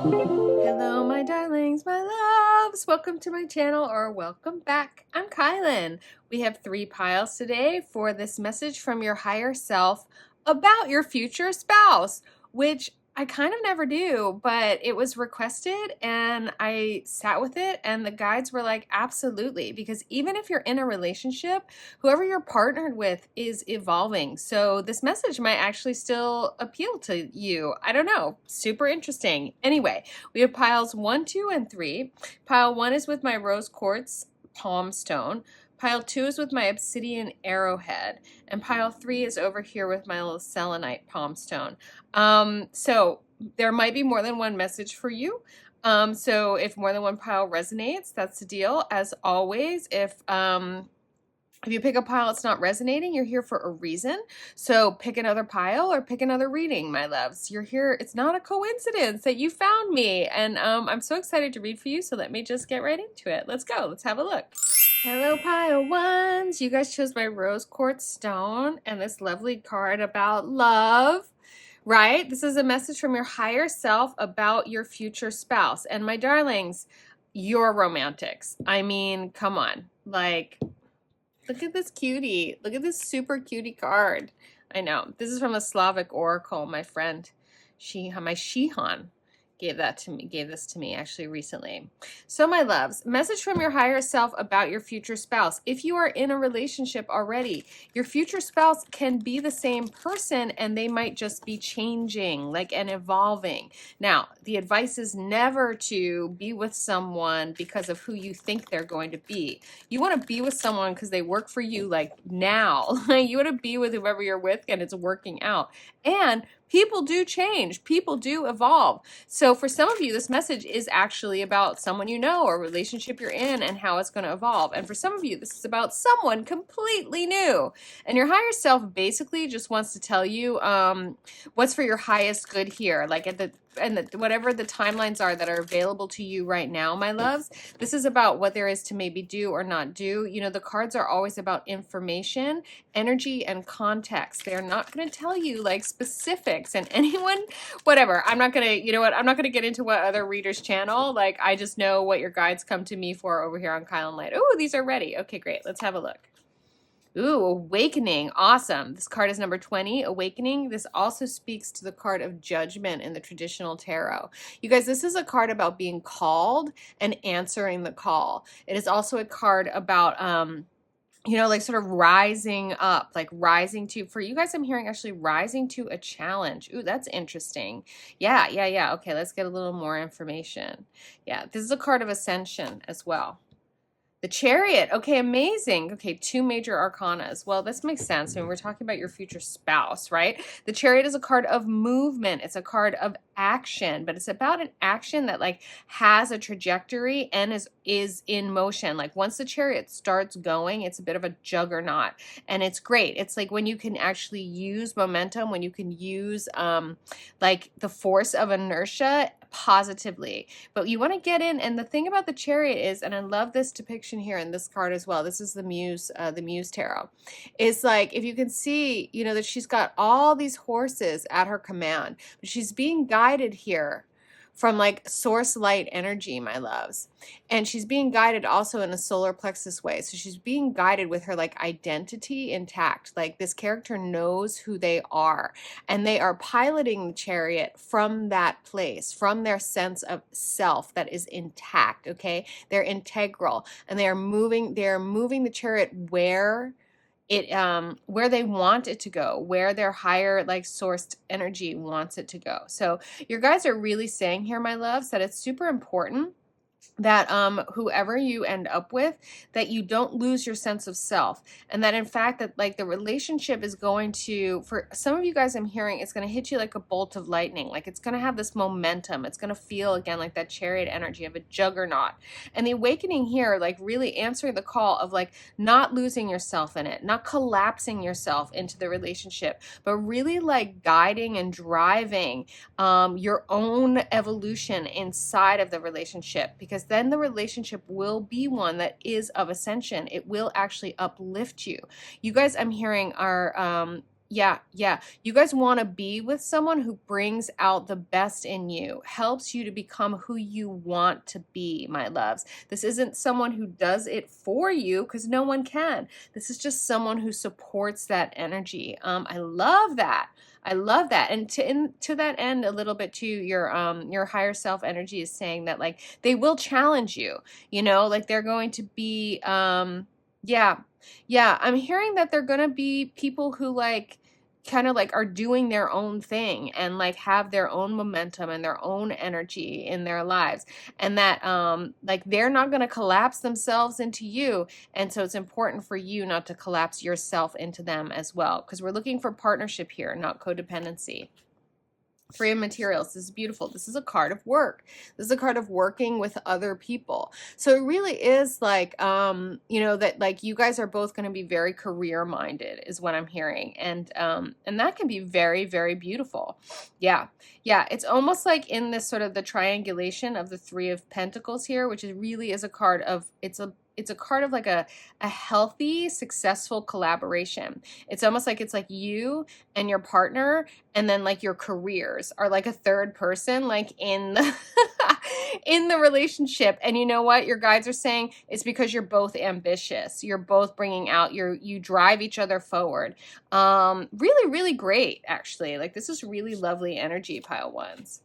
Hello, my darlings, my loves. Welcome to my channel, or welcome back. I'm Kylan. We have 3 piles today for this message from your higher self about your future spouse, which I kind of never do, but it was requested and I sat with it, and the guides were like, absolutely, because even if you're in a relationship, whoever you're partnered with is evolving. So this message might actually still appeal to you. I don't know. Super interesting. Anyway, we have piles 1, 2, and 3. Pile 1 is with my rose quartz palm stone. Pile 2 is with my obsidian arrowhead. And pile 3 is over here with my little selenite palm stone. So there might be more than one message for you. So if more than one pile resonates, that's the deal. As always, if you pick a pile it's not resonating, you're here for a reason. So pick another pile or pick another reading, my loves. You're here. It's not a coincidence that you found me. And I'm so excited to read for you. So let me just get right into it. Let's go. Let's have a look. Hello, pile ones. You guys chose my rose quartz stone and this lovely card about love. Right? This is a message from your higher self about your future spouse. And my darlings, you're romantics. I mean, come on. Like, look at this cutie. Look at this super cutie card. I know. This is from a Slavic oracle. My friend, my Shihan, gave this to me actually recently. So my loves, message from your higher self about your future spouse. If you are in a relationship already, your future spouse can be the same person and they might just be changing, like, and evolving. Now, the advice is never to be with someone because of who you think they're going to be. You want to be with someone because they work for you, like, now. You want to be with whoever you're with and it's working out. And people do change. People do evolve. So for some of you, this message is actually about someone you know or a relationship you're in and how it's going to evolve. And for some of you, this is about someone completely new. And your higher self basically just wants to tell you what's for your highest good here. Like whatever the timelines are that are available to you right now, my loves, this is about what there is to maybe do or not do. You know, the cards are always about information, energy, and context. They're not going to tell you like specifics and anyone, whatever. I'm not going to, you know what, I'm not going to get into what other readers channel. Like, I just know what your guides come to me for over here on kylinlight. Oh, these are ready. Okay, great. Let's have a look. Ooh, Awakening. Awesome. This card is number 20, Awakening. This also speaks to the card of Judgment in the traditional tarot. You guys, this is a card about being called and answering the call. It is also a card about, you know, like sort of rising up, like rising to, for you guys, I'm hearing actually rising to a challenge. Ooh, that's interesting. Yeah. Okay, let's get a little more information. Yeah, this is a card of Ascension as well. The Chariot. Okay, amazing. Okay, 2 major arcanas. Well, this makes sense. I mean, we're talking about your future spouse, right? The Chariot is a card of movement. It's a card of action, but it's about an action that like has a trajectory and is in motion. Like once the Chariot starts going, it's a bit of a juggernaut, and it's great. It's like when you can actually use momentum, when you can use like the force of inertia positively. But you want to get in, and the thing about the Chariot is, and I love this depiction here in this card as well, this is the Muse tarot, is like, if you can see, you know, that she's got all these horses at her command, but she's being guided here from like source light energy, my loves. And she's being guided also in a solar plexus way. So she's being guided with her like identity intact. Like this character knows who they are, and they are piloting the Chariot from that place, from their sense of self that is intact. Okay. They're integral, and they are moving the Chariot where they want it to go, where their higher like sourced energy wants it to go. So your guys are really saying here, my loves, that it's super important that whoever you end up with, that you don't lose your sense of self, and that in fact that like the relationship is going to, for some of you guys, I'm hearing it's going to hit you like a bolt of lightning. Like it's going to have this momentum. It's going to feel again like that Chariot energy of a juggernaut. And the Awakening here, like really answering the call of like not losing yourself in it, not collapsing yourself into the relationship, but really like guiding and driving your own evolution inside of the relationship, because then the relationship will be one that is of ascension. It will actually uplift you. You guys, I'm hearing, are Yeah, yeah. You guys want to be with someone who brings out the best in you, helps you to become who you want to be, my loves. This isn't someone who does it for you because no one can. This is just someone who supports that energy. I love that. I love that. And to that end, a little bit too, your higher self energy is saying that like they will challenge you, you know, like they're going to be yeah. Yeah, I'm hearing that they're gonna be people who like kind of like are doing their own thing and like have their own momentum and their own energy in their lives, and that like they're not going to collapse themselves into you, and so it's important for you not to collapse yourself into them as well, because we're looking for partnership here, not codependency. Three of materials. This is beautiful. This is a card of work. This is a card of working with other people. So it really is like, you know, that like you guys are both going to be very career minded is what I'm hearing. And that can be very, very beautiful. Yeah. Yeah. It's almost like in this sort of the triangulation of the Three of Pentacles here, which is really is a card of, it's a card of like a healthy, successful collaboration. It's almost like it's like you and your partner, and then like your careers are like a third person, like in the in the relationship. And you know what? Your guides are saying it's because you're both ambitious. You're both bringing out you drive each other forward. Really, really great, actually. Like this is really lovely energy, pile ones.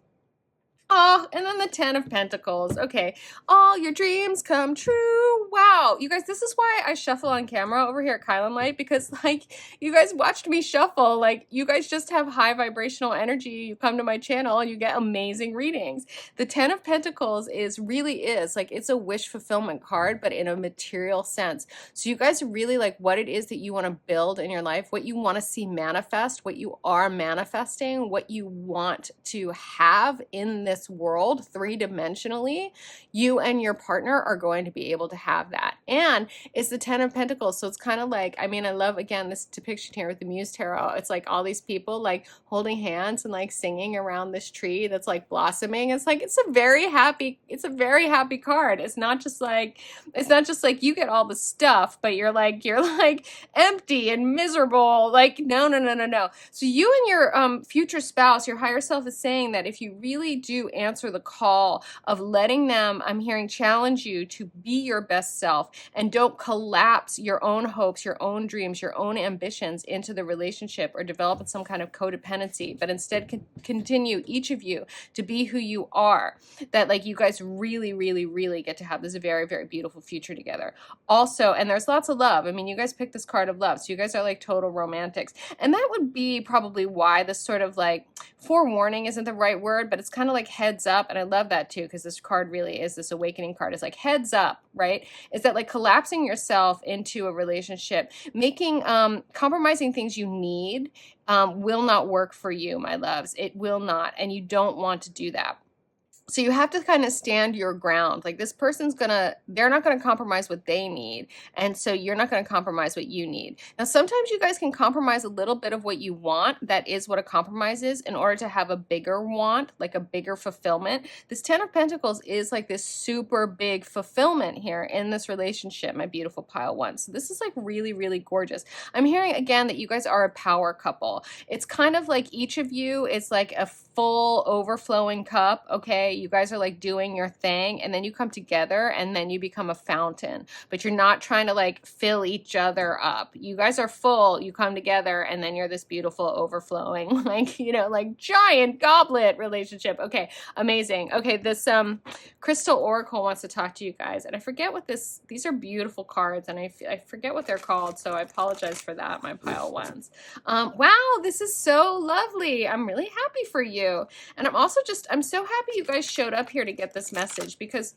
Oh, and then the Ten of Pentacles. Okay. All your dreams come true. Wow. You guys, this is why I shuffle on camera over here at kylinlight, because like you guys watched me shuffle. Like you guys just have high vibrational energy. You come to my channel and you get amazing readings. The Ten of Pentacles really is like it's a wish fulfillment card, but in a material sense. So you guys really like what it is that you want to build in your life, what you want to see manifest, what you are manifesting, what you want to have in this world three-dimensionally. You and your partner are going to be able to have that. And it's the Ten of Pentacles. So it's kind of like, I mean, I love again this depiction here with the Muse Tarot. It's like all these people like holding hands and like singing around this tree that's like blossoming. It's like it's a very happy card. It's not just like you get all the stuff, but you're like empty and miserable. Like no. So you and your future spouse, your higher self, is saying that if you really do answer the call of letting them, I'm hearing, challenge you to be your best self and don't collapse your own hopes, your own dreams, your own ambitions into the relationship or develop some kind of codependency, but instead continue each of you to be who you are, that like you guys really, really, really get to have this very, very beautiful future together. Also, and there's lots of love. I mean, you guys picked this card of love, so you guys are like total romantics. And that would be probably why this sort of like forewarning isn't the right word, but it's kind of like heads up. And I love that too, because this card really is this awakening card. It's like heads up, right? Is that like collapsing yourself into a relationship, making compromising things you need will not work for you, my loves. It will not. And you don't want to do that. So you have to kind of stand your ground. Like this person's they're not gonna compromise what they need. And so you're not gonna compromise what you need. Now, sometimes you guys can compromise a little bit of what you want. That is what a compromise is, in order to have a bigger want, like a bigger fulfillment. This Ten of Pentacles is like this super big fulfillment here in this relationship, my beautiful pile one. So this is like really, really gorgeous. I'm hearing again that you guys are a power couple. It's kind of like each of you is like a full overflowing cup, okay? You guys are like doing your thing, and then you come together and then you become a fountain, but you're not trying to like fill each other up. You guys are full, you come together, and then you're this beautiful overflowing, like, you know, like giant goblet relationship. Okay, amazing. Okay, this Crystal Oracle wants to talk to you guys, and I forget what these are beautiful cards, and I forget what they're called, so I apologize for that, my pile ones. Wow, this is so lovely. I'm really happy for you. And I'm so happy you guys showed up here to get this message, because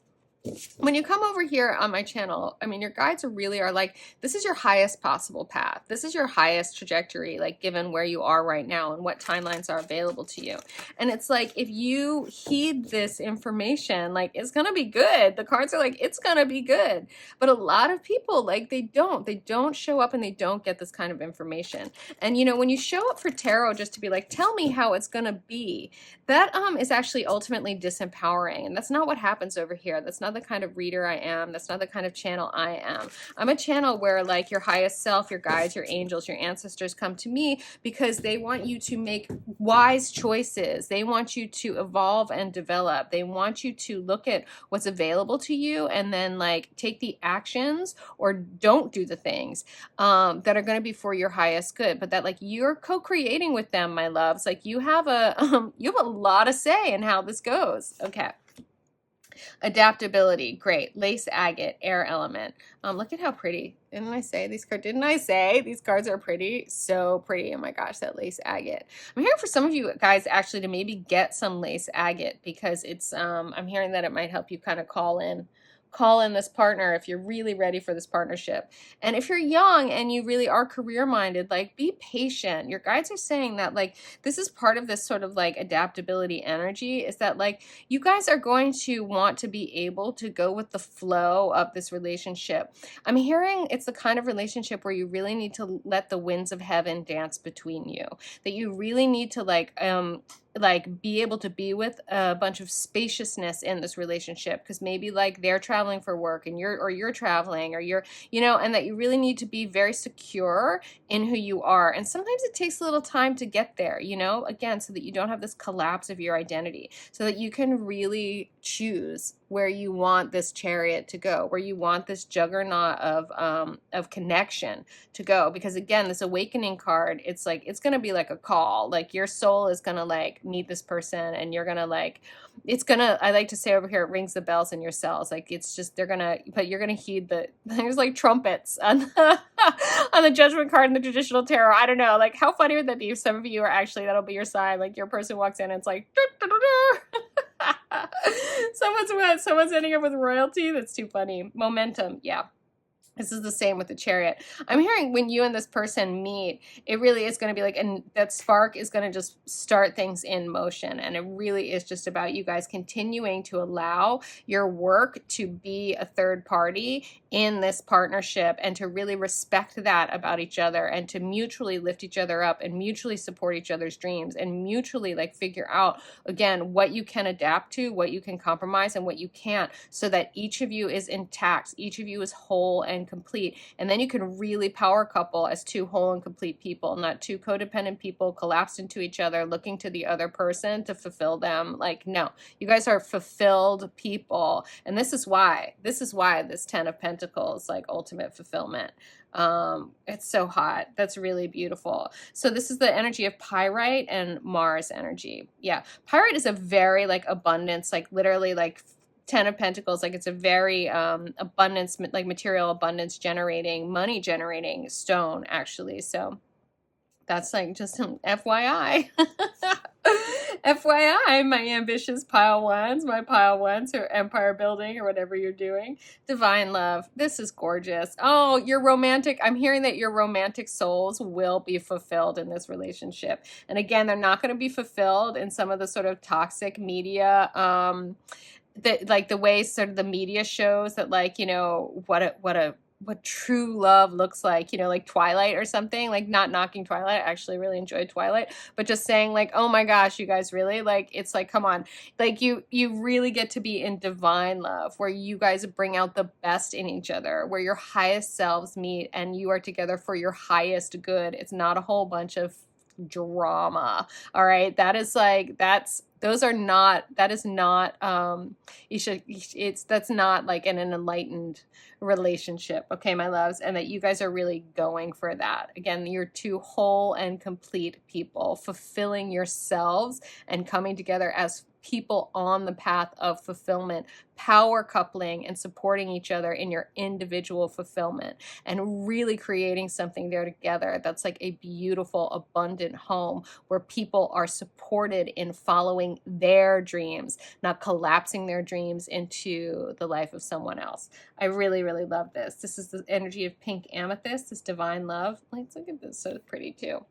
when you come over here on my channel, I mean, your guides are like, this is your highest possible path. This is your highest trajectory, like given where you are right now and what timelines are available to you. And it's like, if you heed this information, like it's going to be good. The cards are like, it's going to be good. But a lot of people, like they don't show up and they don't get this kind of information. And you know, when you show up for tarot just to be like, tell me how it's going to be, that is actually ultimately disempowering. And that's not what happens over here. That's not the kind of reader I am. That's not the kind of channel I am. I'm a channel where like your highest self, your guides, your angels, your ancestors come to me because they want you to make wise choices. They want you to evolve and develop. They want you to look at what's available to you and then like take the actions or don't do the things that are going to be for your highest good, but that like you're co-creating with them, my loves. Like you have a lot of say in how this goes. Okay. Adaptability, great. Lace agate, air element. Look at how pretty. Didn't I say these cards? Didn't I say these cards are pretty? So pretty. Oh my gosh, that lace agate. I'm hearing for some of you guys actually to maybe get some lace agate because it's I'm hearing that it might help you kind of call in this partner if you're really ready for this partnership. And if you're young and you really are career minded, like be patient. Your guides are saying that like this is part of this sort of like adaptability energy, is that like you guys are going to want to be able to go with the flow of this relationship. I'm hearing it's the kind of relationship where you really need to let the winds of heaven dance between you, that you really need to like be able to be with a bunch of spaciousness in this relationship, because maybe like they're traveling for work and you're traveling, or you're, you know, and that you really need to be very secure in who you are. And sometimes it takes a little time to get there, you know, again, so that you don't have this collapse of your identity, so that you can really choose where you want this chariot to go, where you want this juggernaut of connection to go. Because again, this awakening card, it's like, it's going to be like a call, like your soul is going to like meet this person, and you're going to like, it's going to, I like to say over here, it rings the bells in your cells. Like it's just, they're going to, but you're going to heed there's like trumpets on the, on the judgment card in the traditional tarot. I don't know, like how funny would that be if some of you are actually, that'll be your sign, like your person walks in and it's like, someone's ending up with royalty. That's too funny. Momentum. Yeah. This is the same with the chariot. I'm hearing when you and this person meet, it really is going to be like, and that spark is going to just start things in motion. And it really is just about you guys continuing to allow your work to be a third party in this partnership, and to really respect that about each other, and to mutually lift each other up, and mutually support each other's dreams, and mutually like figure out again what you can adapt to, what you can compromise, and what you can't, so that each of you is intact, each of you is whole and complete. And then you can really power couple as two whole and complete people, not two codependent people collapsed into each other looking to the other person to fulfill them. Like, no, you guys are fulfilled people. And this is why this 10 of Pentacles, like ultimate fulfillment. It's so hot. That's really beautiful. So this is the energy of pyrite and Mars energy. Yeah. Pyrite is a very like abundance, like literally like 10 of Pentacles, like it's a very abundance, like material abundance generating, money generating stone actually. So that's like just an FYI. FYI, my ambitious pile ones, or empire building, or whatever you're doing. Divine love. This is gorgeous. Oh, you're romantic. I'm hearing that your romantic souls will be fulfilled in this relationship. And again, they're not going to be fulfilled in some of the sort of toxic media, like the way sort of the media shows that, like, you know, what true love looks like, you know, like Twilight or something. Like, not knocking Twilight, I actually really enjoyed Twilight, but just saying like, oh my gosh, you guys really, like, it's like, come on, like you really get to be in divine love, where you guys bring out the best in each other, where your highest selves meet and you are together for your highest good. It's not a whole bunch of drama. All right, that is like, that's not that's not like an enlightened relationship, okay, my loves. And that you guys are really going for that. Again, you're two whole and complete people, fulfilling yourselves and coming together as people on the path of fulfillment, power coupling and supporting each other in your individual fulfillment, and really creating something there together that's like a beautiful, abundant home where people are supported in following their dreams, not collapsing their dreams into the life of someone else. I really, really love this. This is the energy of pink amethyst, this divine love. Let's look at this, so pretty too.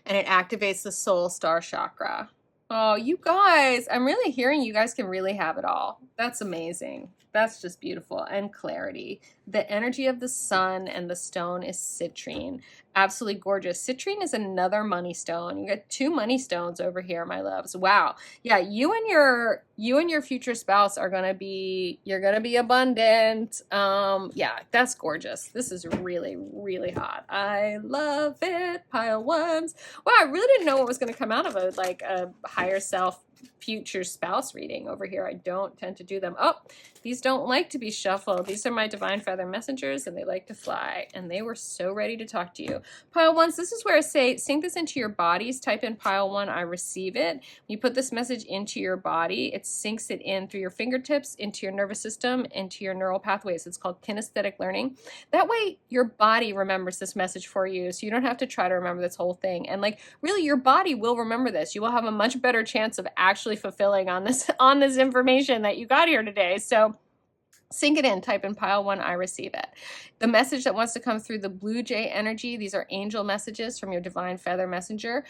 And it activates the soul star chakra. Oh, you guys, I'm really hearing you guys can really have it all. That's amazing. That's just beautiful. And clarity. The energy of the sun and the stone is citrine. Absolutely gorgeous. Citrine is another money stone. You got 2 money stones over here, my loves. Wow. Yeah, you and your future spouse are gonna be, you're gonna be abundant. Yeah, that's gorgeous. This is really, really hot. I love it. Pile ones. Wow, I really didn't know what was gonna come out of it, like a higher self future spouse reading over here. I don't tend to do them. Oh, these don't like to be shuffled. These are my divine feather messengers, and they like to fly, and they were so ready to talk to you. Pile ones, this is where I say sink this into your bodies. Type in pile one, I receive it. When you put this message into your body, it sinks it in through your fingertips, into your nervous system, into your neural pathways. It's called kinesthetic learning. That way your body remembers this message for you, so you don't have to try to remember this whole thing. And like, really, your body will remember this. You will have a much better chance of actually fulfilling on this information that you got here today. So sink it in, type in pile one, I receive it. The message that wants to come through the blue jay energy, these are angel messages from your divine feather messenger.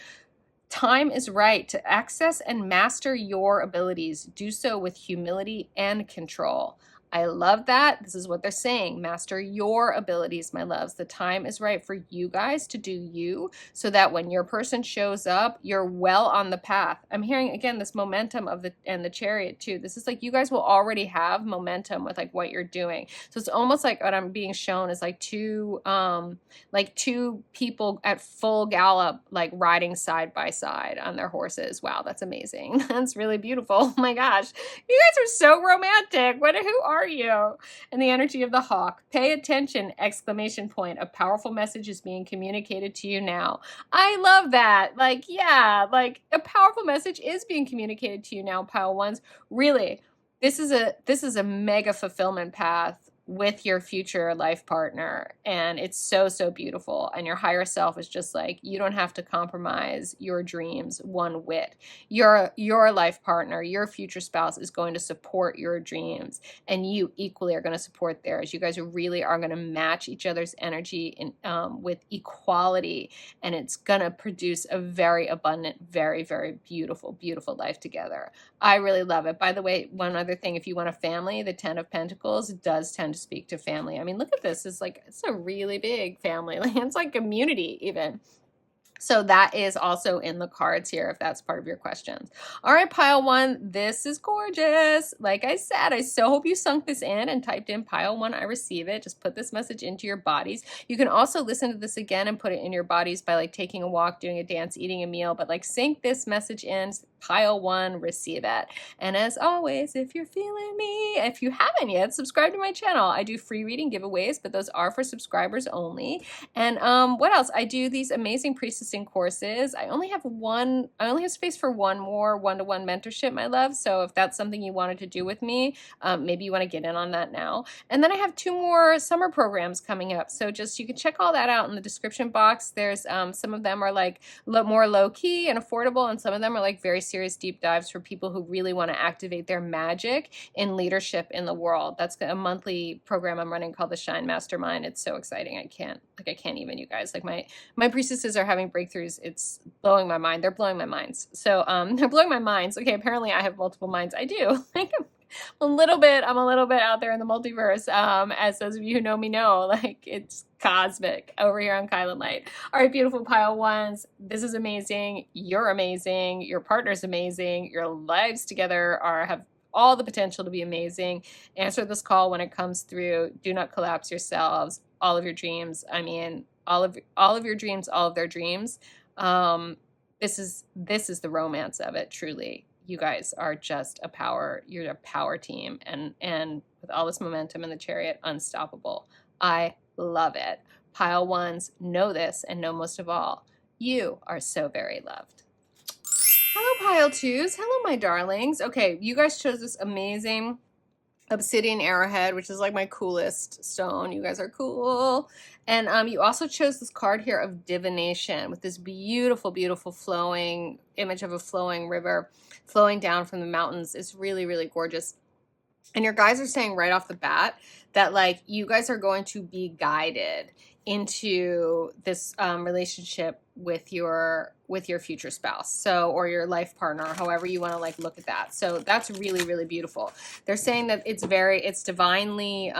Time is right to access and master your abilities. Do so with humility and control. I love that. This is what they're saying. Master your abilities, my loves. The time is right for you guys to do you, so that when your person shows up, you're well on the path. I'm hearing, again, this momentum of the chariot too. This is like you guys will already have momentum with like what you're doing. So it's almost like what I'm being shown is like two people at full gallop, like riding side by side on their horses. Wow, that's amazing. That's really beautiful. Oh my gosh. You guys are so romantic. Who are you? And the energy of the hawk. Pay attention, exclamation point. A powerful message is being communicated to you now. I love that. Like, yeah, like a powerful message is being communicated to you now, pile ones. Really, this is a mega fulfillment path with your future life partner, and it's so, so beautiful. And your higher self is just like, you don't have to compromise your dreams one whit. Your life partner, your future spouse, is going to support your dreams, and you equally are going to support theirs. You guys really are going to match each other's energy in, with equality, and it's going to produce a very abundant, very, very beautiful, beautiful life together. I really love it. By the way, one other thing, if you want a family, the 10 of Pentacles does tend to speak to family. I mean, look at this. It's like, it's a really big family. Like, it's like community even. So that is also in the cards here, if that's part of your questions. All right, pile one, this is gorgeous. Like I said, I so hope you sunk this in and typed in pile one, I receive it. Just put this message into your bodies. You can also listen to this again and put it in your bodies by like taking a walk, doing a dance, eating a meal, but like sink this message in, pile one, receive it. And as always, if you're feeling me, if you haven't yet, subscribe to my channel. I do free reading giveaways, but those are for subscribers only. And what else? I do these amazing priestess courses. I only have space for one more one-to-one mentorship, my love. So if that's something you wanted to do with me, maybe you want to get in on that now. And then I have 2 more summer programs coming up. So just, you can check all that out in the description box. There's some of them are like more low-key and affordable, and some of them are like very serious deep dives for people who really want to activate their magic in leadership in the world. That's a monthly program I'm running called the Shine Mastermind. It's so exciting. I can't even, you guys. Like my priestesses are having breakthroughs. It's blowing my mind. They're blowing my minds. So they're blowing my minds. Okay, apparently I have multiple minds. I do. I'm a little bit out there in the multiverse. As those of you who know me know, like, it's cosmic over here on kylinlight. All right, beautiful pile ones. This is amazing. You're amazing. Your partner's amazing. Your lives together have all the potential to be amazing. Answer this call when it comes through. Do not collapse yourselves. All of your dreams. I mean, all of your dreams, all of their dreams. This is the romance of it, truly. You guys are just you're a power team, and with all this momentum in the chariot, unstoppable. I love it. Pile ones, know this, and know most of all, you are so very loved. Hello, pile twos. Hello, my darlings. Okay, you guys chose this amazing obsidian arrowhead, which is like my coolest stone. You guys are cool. And you also chose this card here of divination with this beautiful, beautiful flowing image of a flowing river flowing down from the mountains. It's really, really gorgeous. And your guys are saying right off the bat that like you guys are going to be guided into this relationship with your with your future spouse, so, or your life partner, however you want to like look at that. So that's really, really beautiful. They're saying that it's divinely,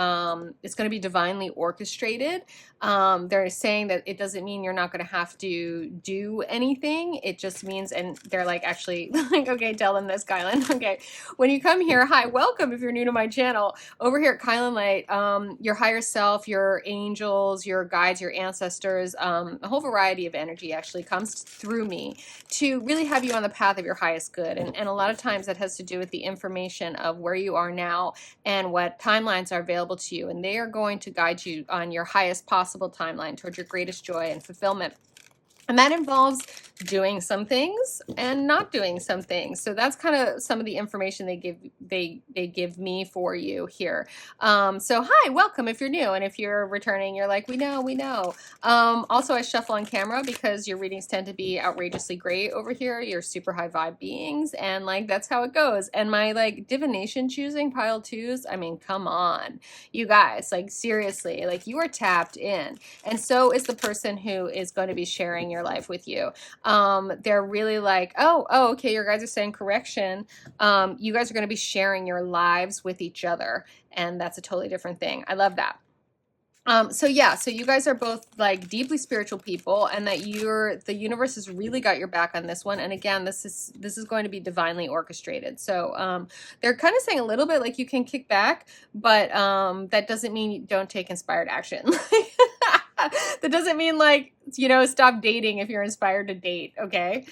it's going to be divinely orchestrated. They're saying that it doesn't mean you're not going to have to do anything. It just means, and they're like, actually, like, okay, tell them this, Kylan. Okay, when you come here, hi, welcome if you're new to my channel. Over here at kylinlight, your higher self, your angels, your guides, your ancestors, a whole variety of energy actually comes through me to really have you on the path of your highest good. And a lot of times that has to do with the information of where you are now and what timelines are available to you. And they are going to guide you on your highest possible timeline towards your greatest joy and fulfillment. And that involves doing some things and not doing some things. So that's kind of some of the information they give me for you here. So hi, welcome if you're new, and if you're returning, you're like, we know. Also, I shuffle on camera because your readings tend to be outrageously great over here. You're super high vibe beings, and like that's how it goes. And my like divination choosing pile twos, I mean, come on, you guys, like seriously, like you are tapped in, and so is the person who is going to be sharing your life with you. They're really like, oh, okay, your guys are saying correction. You guys are going to be sharing your lives with each other, and that's a totally different thing. I love that. So yeah, so you guys are both like deeply spiritual people, and that the universe has really got your back on this one. And again, this is going to be divinely orchestrated. So they're kind of saying a little bit like you can kick back, but that doesn't mean you don't take inspired action. That doesn't mean like, you know, stop dating if you're inspired to date. Okay.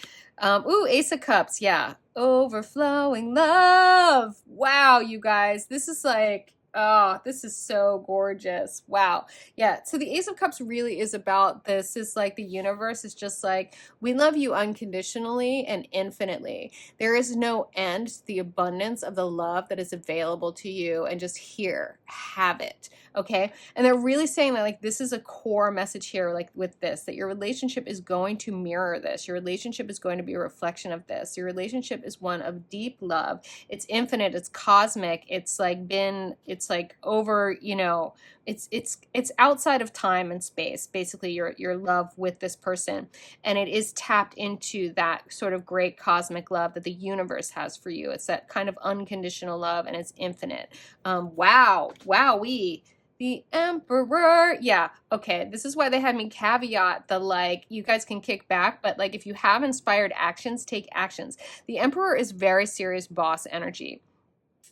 Ooh, Ace of Cups. Yeah. Overflowing love. Wow, you guys, this is like, oh, this is so gorgeous. Wow. Yeah. So the Ace of Cups really is about this. Is like the universe is just like, we love you unconditionally and infinitely. There is no end to the abundance of the love that is available to you, and just here, have it. Okay. And they're really saying that like this is a core message here, like with this, that your relationship is going to mirror this. Your relationship is going to be a reflection of this. Your relationship is one of deep love. It's infinite, it's cosmic, it's like over, you know, it's outside of time and space, basically your love with this person. And it is tapped into that sort of great cosmic love that the universe has for you. It's that kind of unconditional love, and it's infinite. Wow. Wowee. The Emperor. Yeah. Okay. This is why they had me caveat the like, you guys can kick back, but like if you have inspired actions, take actions. The Emperor is very serious boss energy.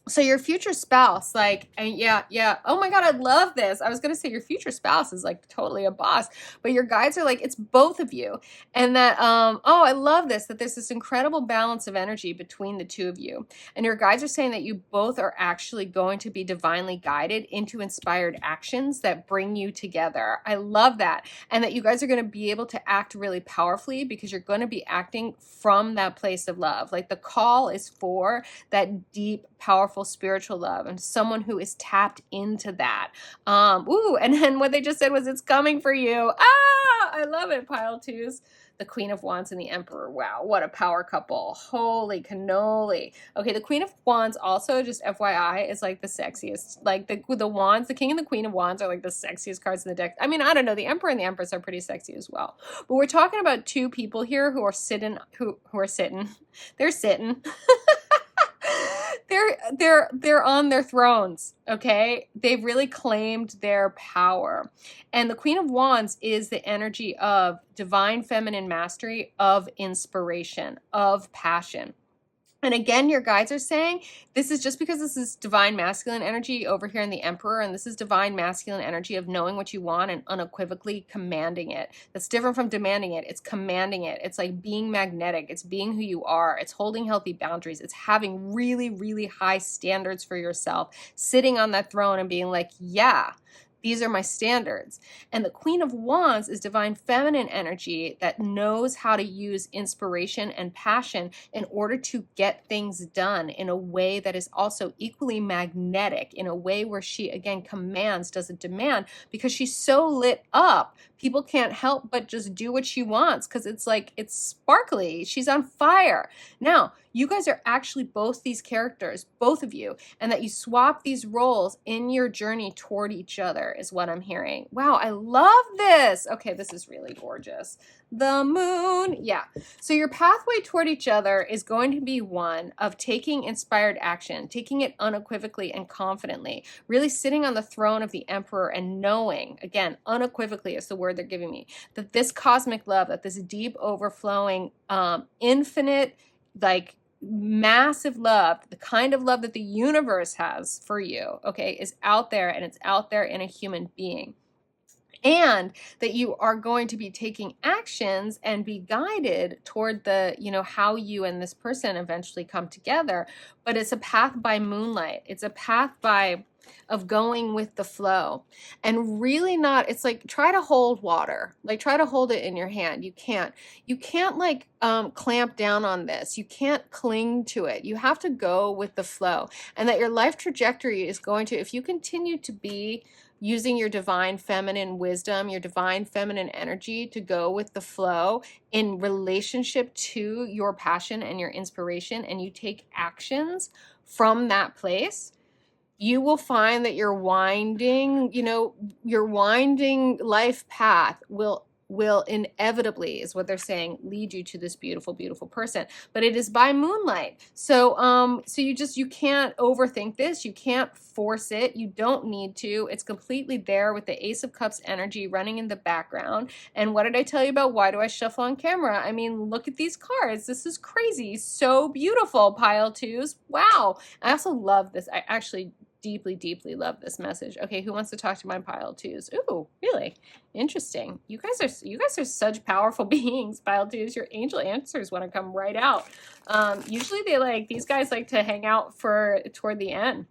So your future spouse, like, and yeah. Oh my God, I love this. I was going to say your future spouse is like totally a boss, but your guides are like, it's both of you. And that, oh, I love this, that there's this incredible balance of energy between the two of you. And your guides are saying that you both are actually going to be divinely guided into inspired actions that bring you together. I love that. And that you guys are going to be able to act really powerfully because you're going to be acting from that place of love. Like the call is for that deep, powerful spiritual love, and someone who is tapped into that. Ooh, and then what they just said was, it's coming for you. Ah, I love it. Pile twos. The Queen of Wands and the Emperor. Wow, what a power couple. Holy cannoli. Okay, the Queen of Wands also, just FYI, is like the sexiest. Like the Wands, the King and the Queen of Wands are like the sexiest cards in the deck. I mean, I don't know, the Emperor and the Empress are pretty sexy as well. But we're talking about two people here who are sitting, who are sitting. They're sitting. They're on their thrones, okay? They've really claimed their power. And the Queen of Wands is the energy of divine feminine mastery, of inspiration, of passion. And again, your guides are saying this is just because this is divine masculine energy over here in the Emperor, and this is divine masculine energy of knowing what you want and unequivocally commanding it. That's different from demanding it. It's commanding it. It's like being magnetic. It's being who you are. It's holding healthy boundaries. It's having really, really high standards for yourself, sitting on that throne and being like, yeah, these are my standards. And the Queen of Wands is divine feminine energy that knows how to use inspiration and passion in order to get things done in a way that is also equally magnetic, in a way where she, again, commands, doesn't demand, because she's so lit up. People can't help but just do what she wants because it's like, it's sparkly. She's on fire. Now, you guys are actually both these characters, both of you, and that you swap these roles in your journey toward each other is what I'm hearing. Wow, I love this. Okay, this is really gorgeous. the moon. Yeah. So your pathway toward each other is going to be one of taking inspired action, taking it unequivocally and confidently, really sitting on the throne of the emperor and knowing, again, unequivocally is the word they're giving me, that this cosmic love, that this deep overflowing, infinite, like massive love, the kind of love that the universe has for you, okay, is out there, and it's out there in a human being. And that you are going to be taking actions and be guided toward the, how you and this person eventually come together. But it's a path by moonlight. It's a path of going with the flow, and really not, it's like, try to hold water, like try to hold it in your hand. You can't like clamp down on this. You can't cling to it. You have to go with the flow, and that your life trajectory is going to, if you continue to be using your divine feminine wisdom, your divine feminine energy to go with the flow in relationship to your passion and your inspiration, and you take actions from that place, you will find that your winding life path will inevitably, is what they're saying, lead you to this beautiful, beautiful person. But it is by moonlight. So you can't overthink this. You can't force it. You don't need to. It's completely there with the Ace of Cups energy running in the background. And what did I tell you about why do I shuffle on camera? I mean, look at these cards. This is crazy. So beautiful, pile twos. Wow. I also love this. I actually deeply, deeply love this message. Okay, who wants to talk to my pile twos? Ooh, really? Interesting. You guys are such powerful beings, pile twos. Your angel answers want to come right out. Usually these guys like to hang out toward the end.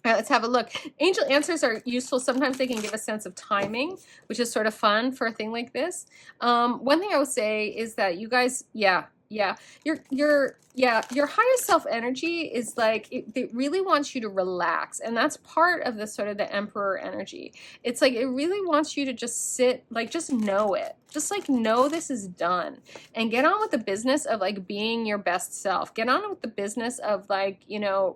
All right, let's have a look. Angel answers are useful. Sometimes they can give a sense of timing, which is sort of fun for a thing like this. One thing I would say is that you guys, your higher self energy is like, it really wants you to relax. And that's part of the sort of the emperor energy. It's like, it really wants you to just sit, like, just know it. Just like know this is done, and get on with the business of like being your best self. Get on with the business of like,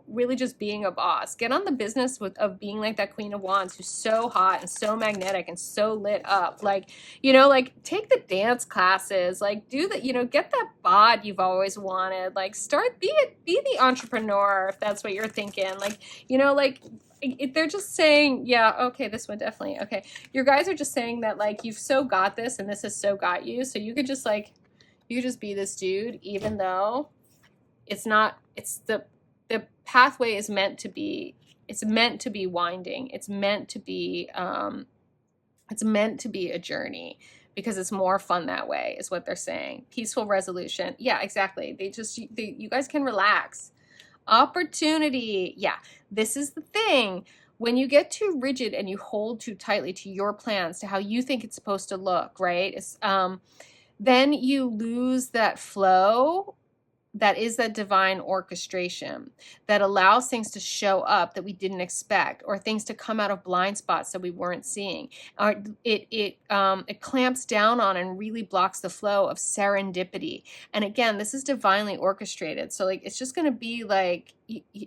really just being a boss. Get on the business of being like that Queen of Wands who's so hot and so magnetic and so lit up. Like, like take the dance classes, like do the, get that bod you've always wanted. Like be the entrepreneur if that's what you're thinking. Like, they're just saying, yeah, okay, this one definitely, okay. Your guys are just saying that like you've so got this and this has so got you. So you could just be this dude, even though it's not, the pathway is meant to be, it's meant to be winding. It's meant to be a journey, because it's more fun that way, is what they're saying. Peaceful resolution. Yeah, exactly. You guys can relax. Opportunity. Yeah, this is the thing. When you get too rigid and you hold too tightly to your plans, to how you think it's supposed to look, right? Then you lose that flow. That is that divine orchestration that allows things to show up that we didn't expect, or things to come out of blind spots that we weren't seeing. Or it clamps down on and really blocks the flow of serendipity. And again, this is divinely orchestrated. So like, it's just going to be like, it's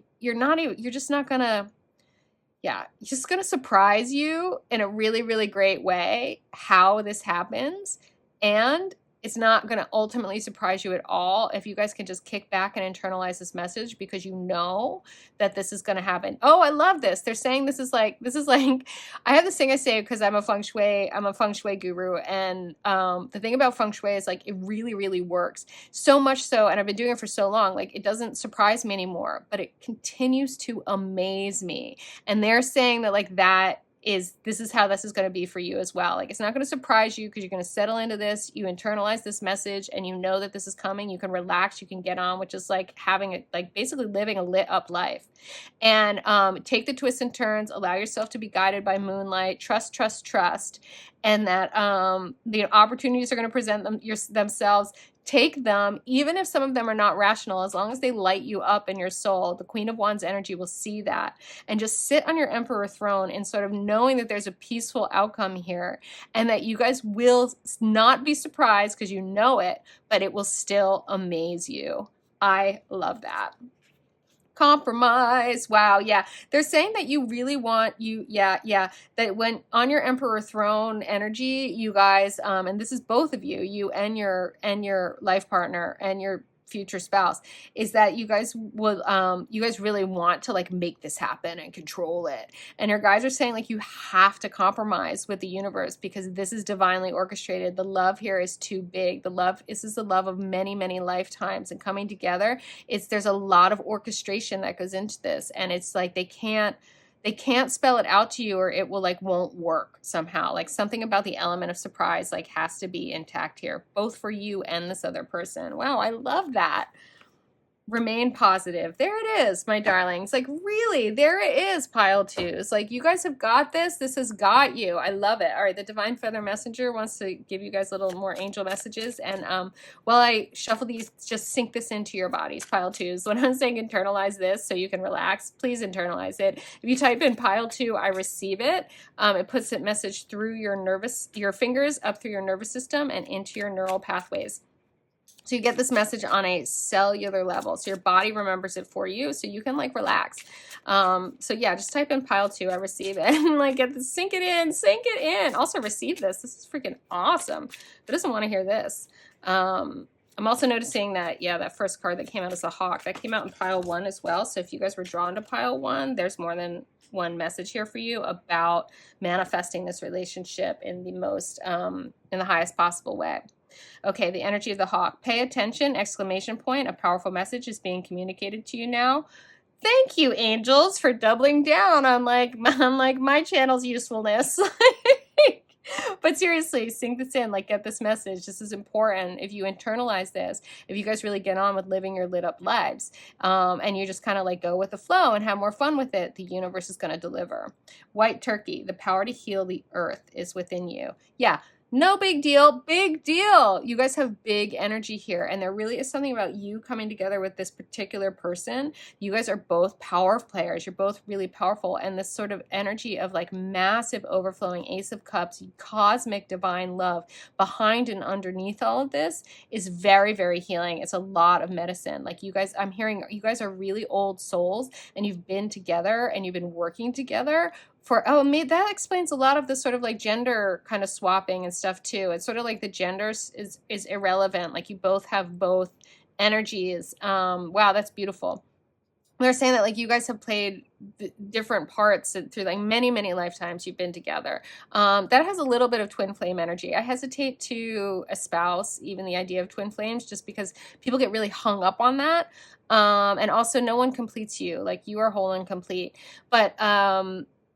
just going to surprise you in a really, really great way how this happens. And it's not going to ultimately surprise you at all if you guys can just kick back and internalize this message, because you know that this is going to happen. Oh, I love this. They're saying this is like, I have this thing I say because I'm a feng shui guru. And the thing about feng shui is like, it really, really works. So much so, and I've been doing it for so long, like it doesn't surprise me anymore, but it continues to amaze me. And they're saying that like this is how this is going to be for you as well. Like, it's not going to surprise you, because you're going to settle into this, you internalize this message, and you know that this is coming. You can relax, you can get on, which is like basically living a lit up life. And take the twists and turns, allow yourself to be guided by moonlight, trust, and that the opportunities are going to present themselves. Take them, even if some of them are not rational, as long as they light you up in your soul. The Queen of Wands energy will see that, and just sit on your Emperor throne and sort of knowing that there's a peaceful outcome here, and that you guys will not be surprised because you know it, but it will still amaze you. I love that. compromise. Wow, yeah. They're saying that you really want that when on your emperor throne energy, you guys, and this is both of you, you and your life partner and your future spouse, is that you guys will you guys really want to like make this happen and control it. And your guys are saying like you have to compromise with the universe because this is divinely orchestrated. The love here is too big. This is the love of many, many lifetimes and coming together. There's a lot of orchestration that goes into this, and it's like they can't spell it out to you or it will like won't work somehow. Like something about the element of surprise like has to be intact here, both for you and this other person. Wow, I love that. Remain positive. There it is, my darlings. Like really, there it is, pile twos. Like you guys have got this. This has got you. I love it. All right, the Divine Feather Messenger wants to give you guys a little more angel messages. And while I shuffle these, just sink this into your bodies, pile twos. When I'm saying internalize this so you can relax, please internalize it. If you type in pile two, I receive it. It puts a message through your fingers, up through your nervous system and into your neural pathways. So you get this message on a cellular level. So your body remembers it for you so you can like relax. So yeah, just type in pile two, I receive it. And like get this, sink it in. Also receive this. This is freaking awesome. Who doesn't want to hear this? I'm also noticing that, yeah, that first card that came out is a hawk. That came out in pile one as well. So if you guys were drawn to pile one, there's more than one message here for you about manifesting this relationship in the most, in the highest possible way. Okay, the energy of the hawk. Pay attention, exclamation point. A powerful message is being communicated to you now. Thank you, angels, for doubling down on like my channel's usefulness. But seriously, sink this in, like get this message. This is important. If you internalize this, if you guys really get on with living your lit up lives, and you just kind of like go with the flow and have more fun with it, the universe is going to deliver. White turkey, the power to heal the earth is within you. Yeah. No big deal, big deal. You guys have big energy here, and there really is something about you coming together with this particular person. You guys are both power players. You're both really powerful, and this sort of energy of like massive overflowing Ace of Cups, cosmic divine love behind and underneath all of this is very, very healing. It's a lot of medicine. Like you guys, I'm hearing you guys are really old souls, and you've been together, and you've been working together for, that explains a lot of the sort of like gender kind of swapping and stuff too. It's sort of like the genders is irrelevant. Like you both have both energies. Wow, that's beautiful. They're saying that like you guys have played different parts through like many, many lifetimes you've been together. That has a little bit of twin flame energy. I hesitate to espouse even the idea of twin flames just because people get really hung up on that. And also no one completes you. Like you are whole and complete. But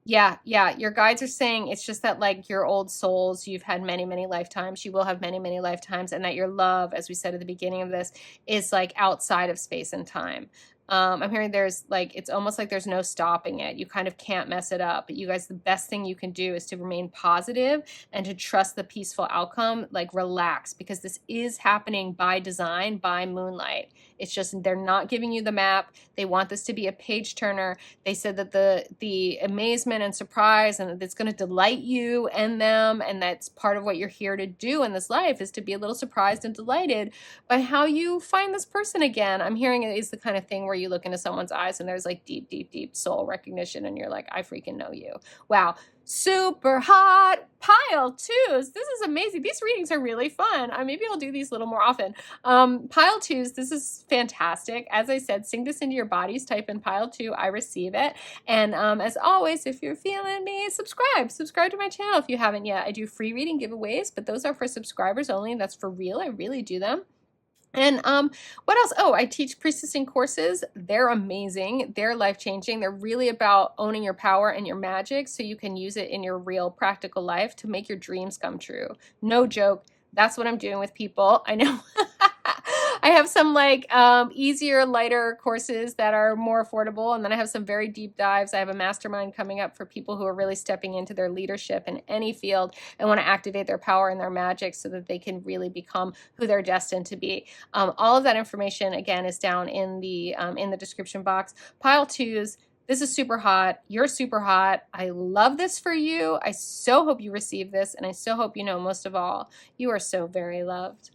yeah, your guides are saying it's just that like your old souls, you've had many, many lifetimes, you will have many, many lifetimes, and that your love, as we said at the beginning of this, is like outside of space and time. I'm hearing there's like, it's almost like there's no stopping it. You kind of can't mess it up. But you guys, the best thing you can do is to remain positive and to trust the peaceful outcome, like relax, because this is happening by design, by moonlight. It's just, they're not giving you the map. They want this to be a page turner. They said that the amazement and surprise and that it's going to delight you and them. And that's part of what you're here to do in this life is to be a little surprised and delighted by how you find this person again. I'm hearing it is the kind of thing where you look into someone's eyes and there's like deep, deep, deep soul recognition. And you're like, I freaking know you. Wow. Super hot pile twos. This is amazing. These readings are really fun. Maybe I'll do these a little more often. Pile twos, this is fantastic. As I said, sing this into your bodies. Type in pile two, I receive it. And as always, if you're feeling me, subscribe to my channel if you haven't yet. I do free reading giveaways, but those are for subscribers only. That's for real. I really do them. And what else? Oh, I teach priestessing courses. They're amazing. They're life-changing. They're really about owning your power and your magic so you can use it in your real practical life to make your dreams come true. No joke. That's what I'm doing with people. I know. I have some like easier, lighter courses that are more affordable. And then I have some very deep dives. I have a mastermind coming up for people who are really stepping into their leadership in any field and want to activate their power and their magic so that they can really become who they're destined to be. All of that information, again, is down in the description box. Pile twos. This is super hot. You're super hot. I love this for you. I so hope you receive this. And I so hope you know, most of all, you are so very loved.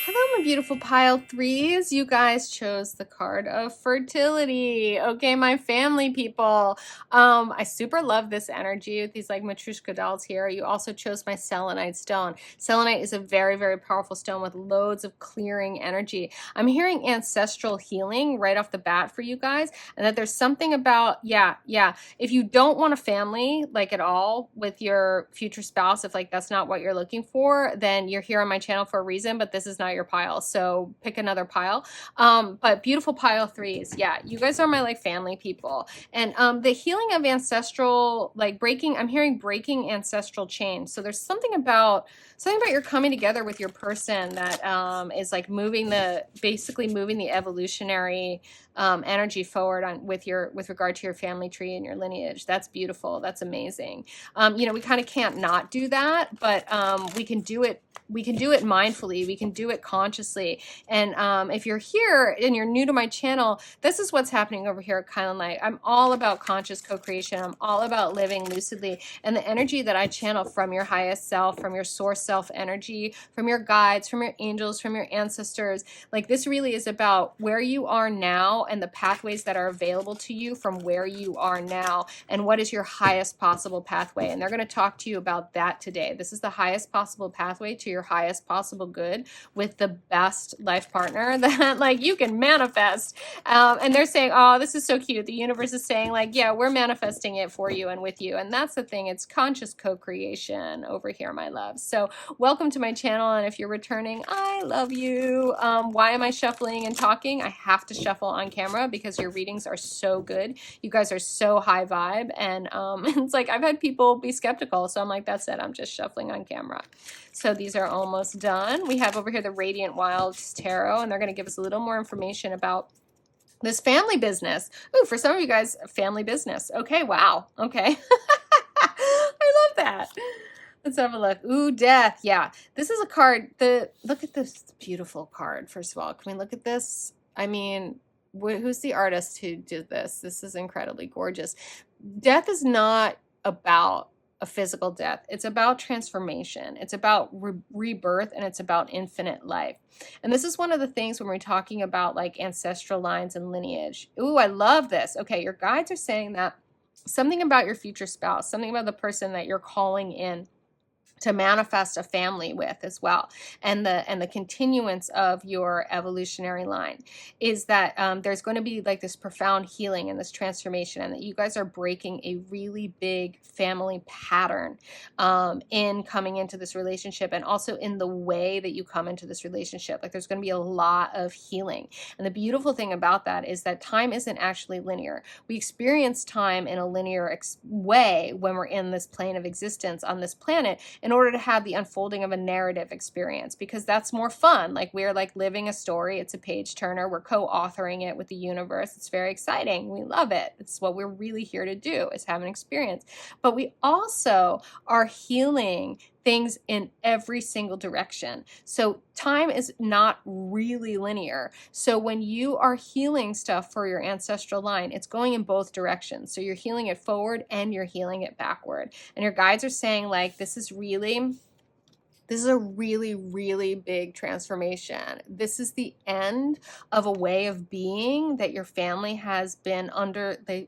Hello, my beautiful pile threes. You guys chose the card of fertility. Okay, my family people. I super love this energy with these like Matryoshka dolls here. You also chose my selenite stone. Selenite is a very, very powerful stone with loads of clearing energy. I'm hearing ancestral healing right off the bat for you guys, and that there's something about, if you don't want a family like at all with your future spouse, if like that's not what you're looking for, then you're here on my channel for a reason, but this is not your pile, so pick another pile. But beautiful pile threes, yeah, you guys are my like family people. And the healing of ancestral, like breaking, I'm hearing breaking ancestral chains. So there's something about you're coming together with your person that is like basically moving the evolutionary energy forward with regard to your family tree and your lineage. That's beautiful. That's amazing. You know, we kind of can't not do that, but we can do it. We can do it mindfully. We can do it consciously. And if you're here and you're new to my channel, this is what's happening over here at kylinlight. I'm all about conscious co-creation. I'm all about living lucidly. And the energy that I channel from your highest self, from your source self energy, from your guides, from your angels, from your ancestors, like this really is about where you are now and the pathways that are available to you from where you are now and what is your highest possible pathway. And they're going to talk to you about that today. This is the highest possible pathway to your highest possible good with the best life partner that like you can manifest. And they're saying, oh, this is so cute. The universe is saying like, yeah, we're manifesting it for you and with you. And that's the thing. It's conscious co-creation over here, my loves. So welcome to my channel. And if you're returning, I love you. Why am I shuffling and talking? I have to shuffle on camera because your readings are so good. You guys are so high vibe. And it's like I've had people be skeptical. So I'm like, that's it. I'm just shuffling on camera. So these are almost done. We have over here the Radiant Wilds Tarot, and they're going to give us a little more information about this family business. Ooh, for some of you guys, family business. Okay, wow. Okay. I love that. Let's have a look. Ooh, death. Yeah, this is a card. Look at this beautiful card. First of all, can we look at this? I mean, who's the artist who did this? This is incredibly gorgeous. Death is not about a physical death. It's about transformation. It's about rebirth, and it's about infinite life. And this is one of the things when we're talking about like ancestral lines and lineage. Ooh, I love this. Okay, your guides are saying that something about your future spouse, something about the person that you're calling in to manifest a family with as well, and the continuance of your evolutionary line is that there's going to be like this profound healing and this transformation, and that you guys are breaking a really big family pattern in coming into this relationship, and also in the way that you come into this relationship. Like there's going to be a lot of healing, and the beautiful thing about that is that time isn't actually linear. We experience time in a linear way when we're in this plane of existence on this planet, in order to have the unfolding of a narrative experience, because that's more fun. Like we're like living a story. It's a page turner. We're co-authoring it with the universe. It's very exciting. We love it. It's what we're really here to do, is have an experience. But we also are healing things in every single direction. So time is not really linear. So when you are healing stuff for your ancestral line, it's going in both directions. So you're healing it forward and you're healing it backward. And your guides are saying like, this is a really, really big transformation. This is the end of a way of being that your family has been under. The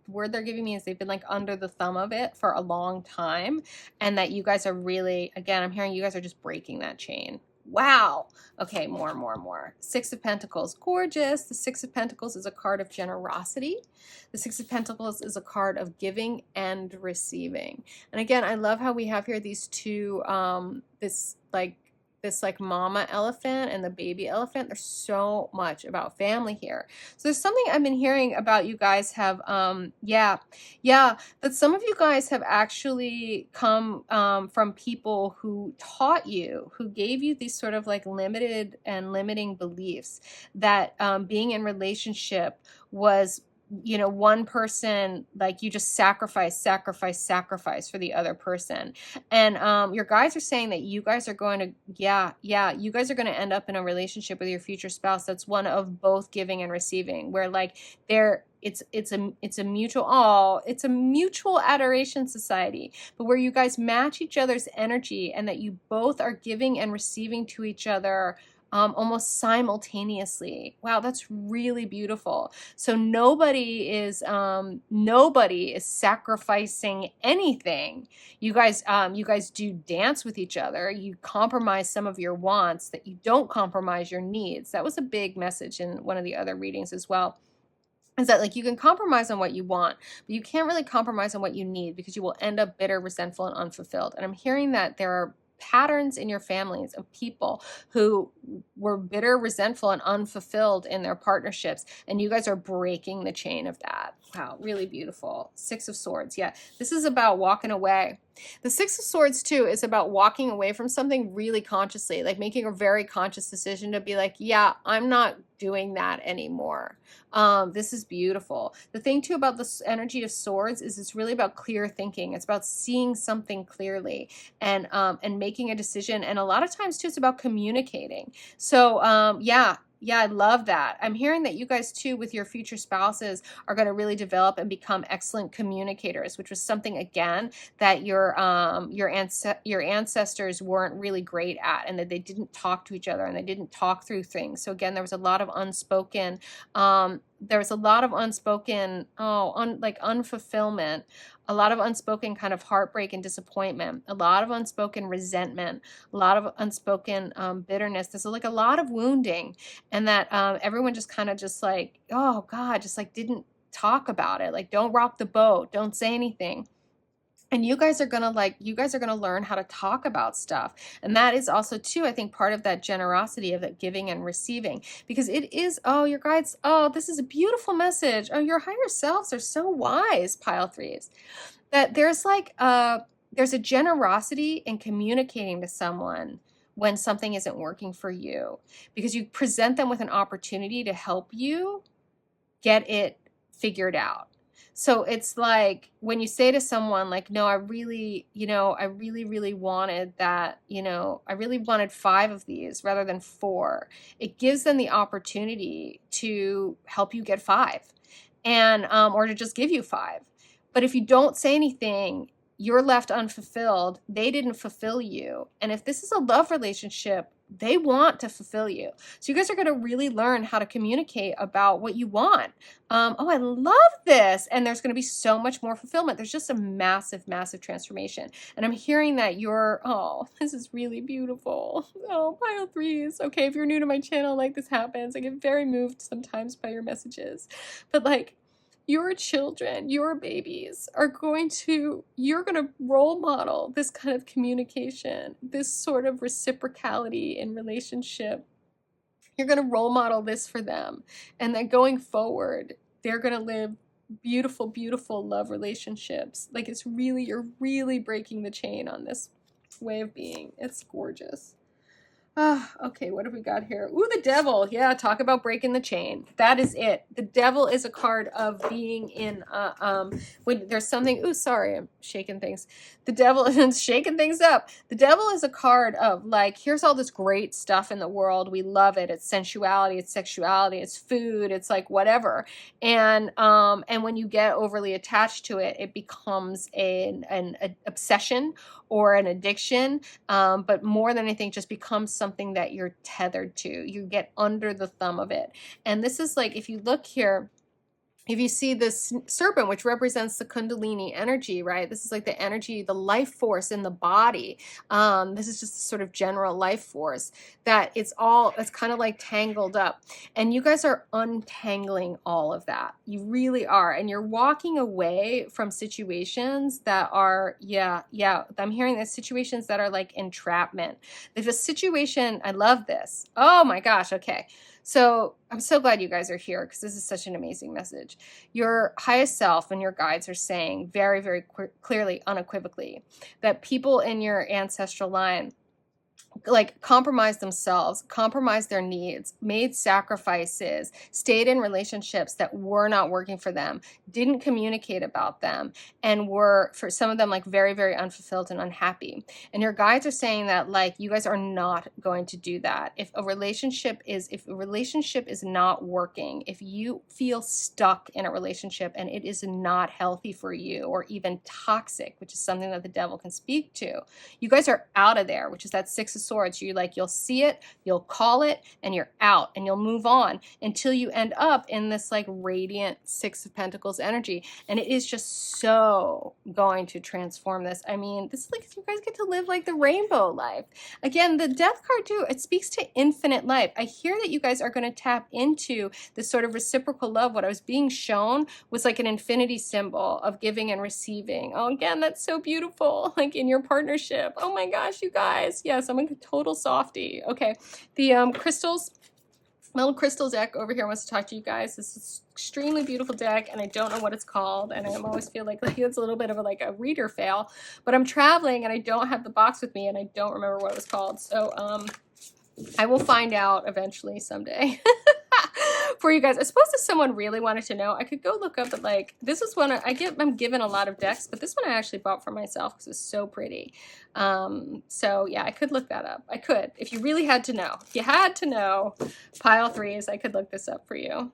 word they're giving me is they've been like under the thumb of it for a long time. And that you guys are really, again, I'm hearing you guys are just breaking that chain. Wow. Okay, more. Six of Pentacles, gorgeous. The Six of Pentacles is a card of generosity. The Six of Pentacles is a card of giving and receiving. And again, I love how we have here these two, this like mama elephant and the baby elephant. There's so much about family here. So there's something I've been hearing about you guys have, that some of you guys have actually come from people who taught you, who gave you these sort of like limited and limiting beliefs that being in relationship was, you know, one person, like you just sacrifice for the other person. And your guides are saying that you guys are going to, you guys are going to end up in a relationship with your future spouse that's one of both giving and receiving, where like it's a mutual adoration society, but where you guys match each other's energy, and that you both are giving and receiving to each other almost simultaneously. Wow, that's really beautiful. So nobody is sacrificing anything. You guys do dance with each other. You compromise some of your wants, that you don't compromise your needs. That was a big message in one of the other readings as well, is that like you can compromise on what you want, but you can't really compromise on what you need, because you will end up bitter, resentful, and unfulfilled. And I'm hearing that there are patterns in your families of people who were bitter, resentful, and unfulfilled in their partnerships, and you guys are breaking the chain of that. Wow, really beautiful. Six of Swords. Yeah, this is about walking away. The Six of Swords too is about walking away from something really consciously, like making a very conscious decision to be like, yeah, I'm not doing that anymore. This is beautiful. The thing too about this energy of Swords is it's really about clear thinking. It's about seeing something clearly and making a decision. And a lot of times too, it's about communicating. So yeah, I love that. I'm hearing that you guys too, with your future spouses, are going to really develop and become excellent communicators, which was something again that your ancestors weren't really great at, and that they didn't talk to each other and they didn't talk through things. So again, there was a lot of unspoken like unfulfillment, a lot of unspoken kind of heartbreak and disappointment, a lot of unspoken resentment, a lot of unspoken bitterness. There's like a lot of wounding, and that everyone just kind of just like, oh God, just like didn't talk about it. Like, don't rock the boat, don't say anything. And you guys are gonna learn how to talk about stuff. And that is also too, I think, part of that generosity of that giving and receiving, because it is, oh, your guides, oh, this is a beautiful message. Oh, your higher selves are so wise, pile threes, that there's like, there's a generosity in communicating to someone when something isn't working for you, because you present them with an opportunity to help you get it figured out. So it's like when you say to someone like, no, I really wanted that, I really wanted 5 of these rather than 4. It gives them the opportunity to help you get 5, and or to just give you 5. But if you don't say anything, you're left unfulfilled. They didn't fulfill you. And if this is a love relationship, they want to fulfill you. So you guys are going to really learn how to communicate about what you want. Oh, I love this. And there's going to be so much more fulfillment. There's just a massive, massive transformation. And I'm hearing that oh, this is really beautiful. Oh, pile threes. Okay, if you're new to my channel, like, this happens. I get very moved sometimes by your messages. But like, your children, your babies you're going to role model this kind of communication, this sort of reciprocality in relationship. You're going to role model this for them. And then going forward, they're going to live beautiful, beautiful love relationships. Like, you're really breaking the chain on this way of being. It's gorgeous. Okay, what have we got here? Ooh, the Devil. Yeah, talk about breaking the chain. That is it. The Devil is a card of being in, when there's something, ooh, sorry, I'm shaking things. The Devil is shaking things up. The Devil is a card of like, here's all this great stuff in the world. We love it. It's sensuality, it's sexuality, it's food, it's like whatever. And when you get overly attached to it, it becomes an obsession or an addiction, but more than anything, just becomes something that you're tethered to. You get under the thumb of it. And this is like, if you look here, if you see this serpent, which represents the Kundalini energy, right? This is like the energy, the life force in the body. This is just a sort of general life force that it's kind of like tangled up. And you guys are untangling all of that. You really are. And you're walking away from situations that are, I'm hearing that situations that are like entrapment. There's a situation, I love this. Oh my gosh, okay. So I'm so glad you guys are here, because this is such an amazing message. Your highest self and your guides are saying very, very clearly, unequivocally, that people in your ancestral line like compromised themselves, compromised their needs, made sacrifices, stayed in relationships that were not working for them, didn't communicate about them, and were, for some of them, like very, very unfulfilled and unhappy. And your guides are saying that like you guys are not going to do that. If a relationship is not working, if you feel stuck in a relationship and it is not healthy for you, or even toxic, which is something that the Devil can speak to, you guys are out of there, which is that 6 Six of Swords. You'll see it, you'll call it, and you're out, and you'll move on until you end up in this like radiant Six of Pentacles energy. And it is just so going to transform this. I mean, this is like, you guys get to live like the rainbow life. Again, the Death card too, it speaks to infinite life. I hear that you guys are going to tap into this sort of reciprocal love. What I was being shown was like an infinity symbol of giving and receiving. Oh, again, that's so beautiful, like in your partnership. Oh my gosh, you guys. Yes, I'm a total softie. Okay, the crystals, little crystals deck over here wants to talk to you guys. This is extremely beautiful deck, and I don't know what it's called, and I always feel like it's a little bit of a reader fail, but I'm traveling and I don't have the box with me and I don't remember what it was called. So I will find out eventually someday. For you guys. I suppose if someone really wanted to know, I could go look up, but like, this is one I'm given a lot of decks, but this one I actually bought for myself because it's so pretty. So yeah, I could look that up. I could, if you really had to know. If you had to know, pile threes, I could look this up for you.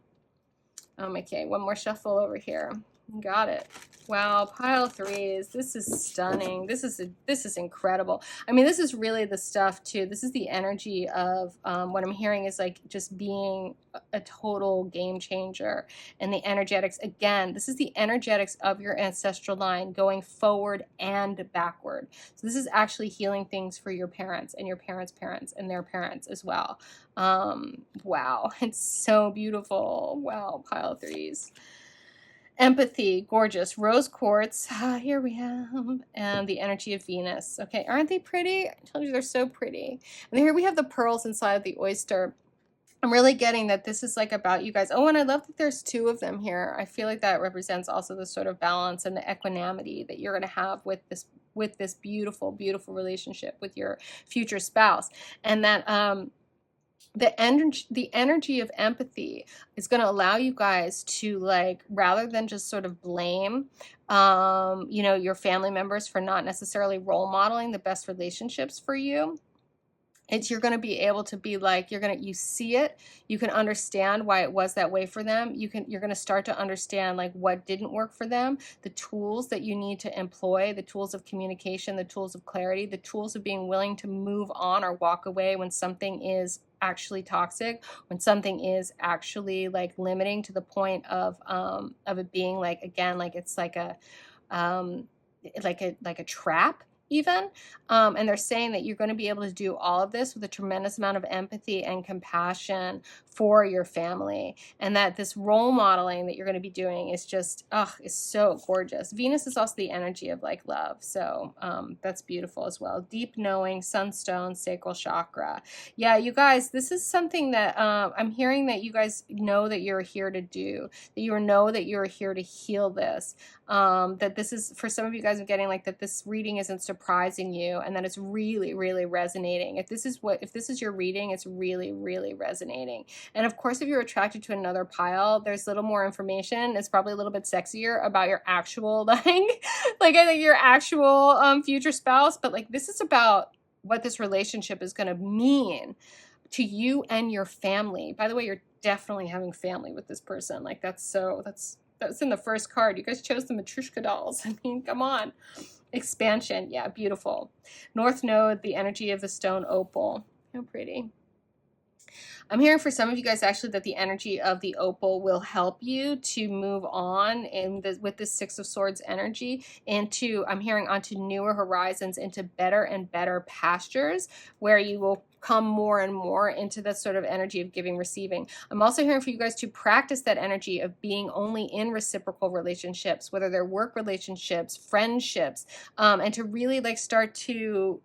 Okay, one more shuffle over here. Got it. Wow, pile threes. This is stunning. This is incredible. I mean, this is really the stuff too. This is the energy of what I'm hearing is like just being a total game changer. And the energetics, again, this is the energetics of your ancestral line going forward and backward. So this is actually healing things for your parents and your parents' parents and their parents as well. Wow, it's so beautiful. Wow, pile threes. Empathy, gorgeous. Rose quartz, here we have, and the energy of Venus. Okay, aren't they pretty? I told you they're so pretty. And here we have the pearls inside of the oyster. I'm really getting that this is like about you guys. Oh, and I love that there's two of them here. I feel like that represents also the sort of balance and the equanimity that you're going to have with this beautiful, beautiful relationship with your future spouse. And that the energy of empathy is going to allow you guys to, like, rather than just sort of blame you know, your family members for not necessarily role modeling the best relationships for you, you're going to be able to be like, you see it, you can understand why it was that way for them. You're going to start to understand like what didn't work for them, the tools that you need to employ, the tools of communication, the tools of clarity, the tools of being willing to move on or walk away when something is actually toxic, when something is actually like limiting to the point of it being like, again, like it's like a trap even. And they're saying that you're going to be able to do all of this with a tremendous amount of empathy and compassion for your family. And that this role modeling that you're going to be doing is just, is so gorgeous. Venus is also the energy of like love. So that's beautiful as well. Deep knowing, sunstone, sacral chakra. Yeah, you guys, this is something that I'm hearing that you guys know that you're here to do, that you know that you're here to heal this. That this is, for some of you guys, I'm getting like that this reading isn't surprising you, and that it's really, really resonating. If this is your reading, it's really, really resonating. And of course, if you're attracted to another pile, there's a little more information. It's probably a little bit sexier about your actual like I think your actual future spouse. But like, this is about what this relationship is going to mean to you and your family. By the way, you're definitely having family with this person. Like that's in the first card. You guys chose the Matryoshka dolls. I mean, come on. Expansion. Yeah, beautiful. North Node, the energy of the stone opal. How pretty. I'm hearing for some of you guys actually that the energy of the opal will help you to move on with this Six of Swords energy into, I'm hearing, onto newer horizons, into better and better pastures where you will come more and more into that sort of energy of giving, receiving. I'm also hearing for you guys to practice that energy of being only in reciprocal relationships, whether they're work relationships, friendships, and to really like start to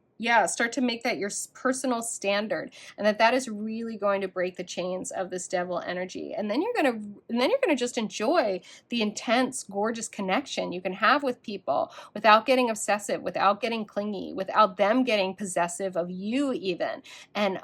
make that your personal standard, and that is really going to break the chains of this devil energy. And then you're gonna just enjoy the intense, gorgeous connection you can have with people without getting obsessive, without getting clingy, without them getting possessive of you even. And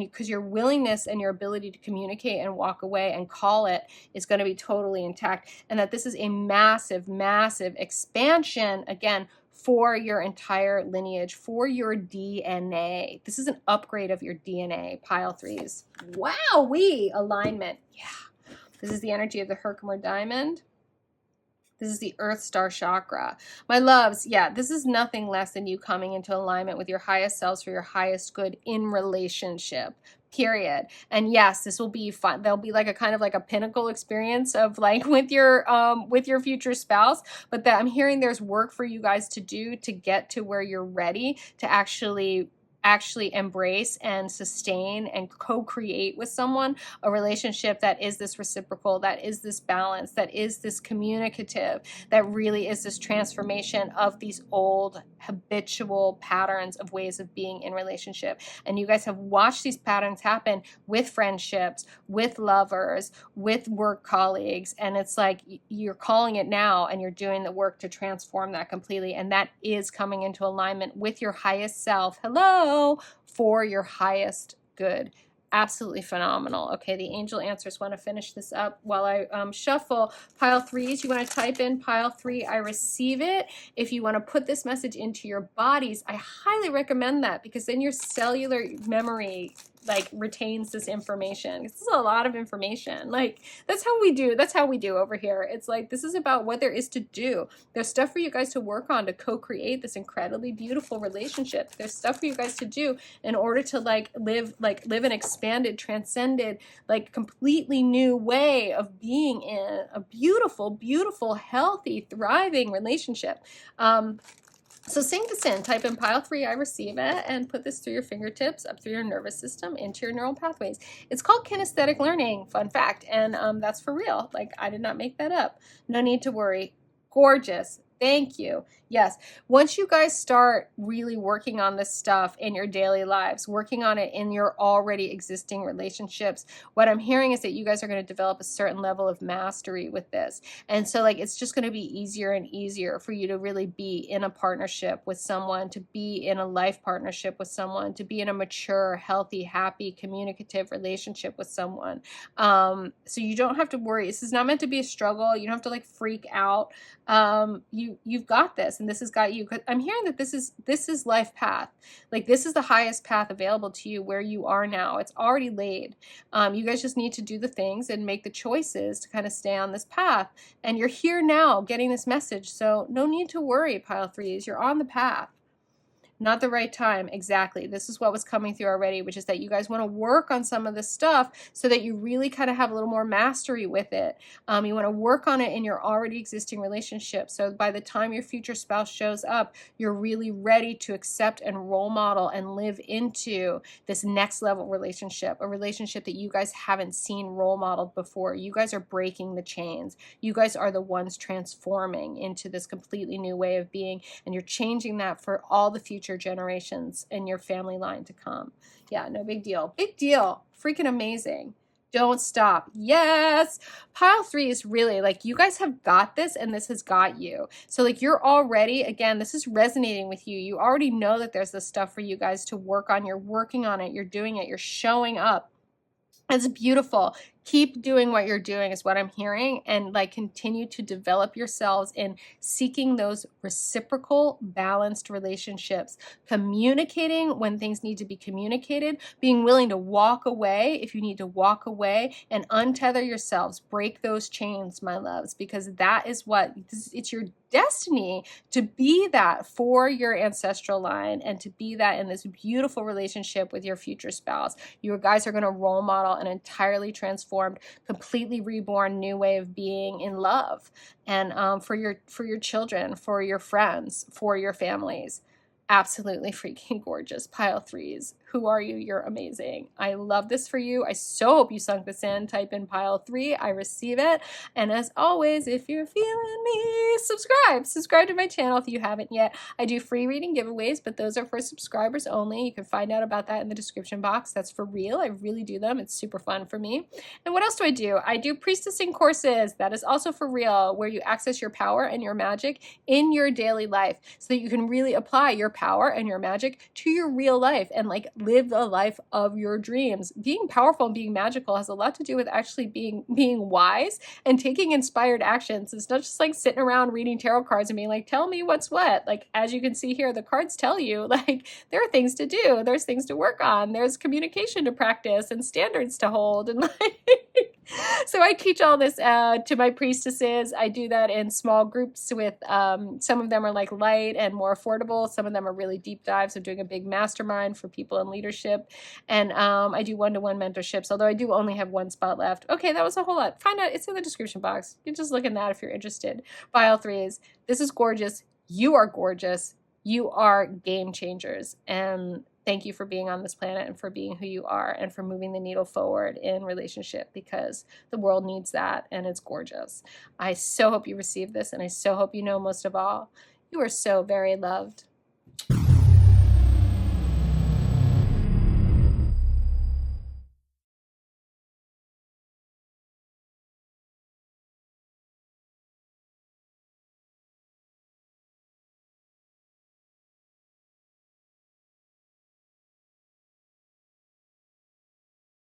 because your willingness and your ability to communicate and walk away and call it is going to be totally intact. And that this is a massive, massive expansion, again, for your entire lineage, for your DNA. This is an upgrade of your DNA, pile threes. Wow, alignment. Yeah. This is the energy of the Herkimer diamond. This is the Earth Star Chakra. My loves, yeah, this is nothing less than you coming into alignment with your highest selves for your highest good in relationship. Period. And yes, this will be fun. There'll be like a kind of like a pinnacle experience of like with your future spouse, but that I'm hearing there's work for you guys to do to get to where you're ready to actually embrace and sustain and co-create with someone a relationship that is this reciprocal, that is this balance, that is this communicative, that really is this transformation of these old habitual patterns of ways of being in relationship. And you guys have watched these patterns happen with friendships, with lovers, with work colleagues, and it's like you're calling it now and you're doing the work to transform that completely, and that is coming into alignment with your highest self. Hello, for your highest good. Absolutely phenomenal. Okay, the angel answers. Want to finish this up while I shuffle pile threes. You want to type in pile 3, I receive it. If you want to put this message into your bodies, I highly recommend that, because then your cellular memory like retains this information. This is a lot of information. Like that's how we do over here. It's like this is about what there is to do. There's stuff for you guys to work on to co-create this incredibly beautiful relationship. There's stuff for you guys to do in order to live an expanded, transcended, like completely new way of being in a beautiful, beautiful, healthy, thriving relationship. So sink this in, type in pile 3, I receive it, and put this through your fingertips, up through your nervous system, into your neural pathways. It's called kinesthetic learning, fun fact, and that's for real. Like, I did not make that up. No need to worry. Gorgeous. Thank you. Yes. Once you guys start really working on this stuff in your daily lives, working on it in your already existing relationships, what I'm hearing is that you guys are going to develop a certain level of mastery with this. And so like, it's just going to be easier and easier for you to really be in a partnership with someone, to be in a life partnership with someone, to be in a mature, healthy, happy, communicative relationship with someone. So you don't have to worry. This is not meant to be a struggle. You don't have to like freak out. You've got this, and this has got you. I'm hearing that this is life path. Like this is the highest path available to you where you are now. It's already laid. You guys just need to do the things and make the choices to kind of stay on this path. And you're here now getting this message. So no need to worry, pile threes. You're on the path. Not the right time. Exactly. This is what was coming through already, which is that you guys want to work on some of this stuff so that you really kind of have a little more mastery with it. You want to work on it in your already existing relationship. So by the time your future spouse shows up, you're really ready to accept and role model and live into this next level relationship, a relationship that you guys haven't seen role modeled before. You guys are breaking the chains. You guys are the ones transforming into this completely new way of being, and you're changing that for all the future generations in your family line to come. Yeah, no big deal. Big deal. Freaking amazing. Don't stop. Yes. Pile 3 is really like you guys have got this, and this has got you. So like you're already, again, this is resonating with you. You already know that there's this stuff for you guys to work on. You're working on it. You're doing it. You're showing up. It's beautiful. Keep doing what you're doing is what I'm hearing, and like continue to develop yourselves in seeking those reciprocal, balanced relationships, communicating when things need to be communicated, being willing to walk away if you need to walk away, and untether yourselves, break those chains, my loves, because that is what it's your destiny to be that for your ancestral line and to be that in this beautiful relationship with your future spouse. You guys are going to role model an entirely transformed, completely reborn new way of being in love, and for your children, for your friends, for your families. Absolutely freaking gorgeous. Pile threes. Who are you? You're amazing. I love this for you. I so hope you sunk this in. Type in pile 3. I receive it. And as always, if you're feeling me, subscribe. Subscribe to my channel if you haven't yet. I do free reading giveaways, but those are for subscribers only. You can find out about that in the description box. That's for real. I really do them. It's super fun for me. And what else do? I do priestessing courses. That is also for real, where you access your power and your magic in your daily life so that you can really apply your power and your magic to your real life and like live the life of your dreams. Being powerful and being magical has a lot to do with actually being wise and taking inspired actions. It's not just like sitting around reading tarot cards and being like, tell me what's what. Like, as you can see here, the cards tell you like there are things to do, there's things to work on, there's communication to practice and standards to hold, and like So I teach all this to my priestesses. I do that in small groups with some of them are like light and more affordable. Some of them are really deep dives. I'm doing a big mastermind for people in leadership. And I do one-to-one mentorships, although I do only have one spot left. Okay, that was a whole lot. Find out. It's in the description box. You can just look in that if you're interested. Pile 3 is, this is gorgeous. You are gorgeous. You are game changers. And thank you for being on this planet and for being who you are and for moving the needle forward in relationship, because the world needs that and it's gorgeous. I so hope you receive this, and I so hope you know, most of all, you are so very loved.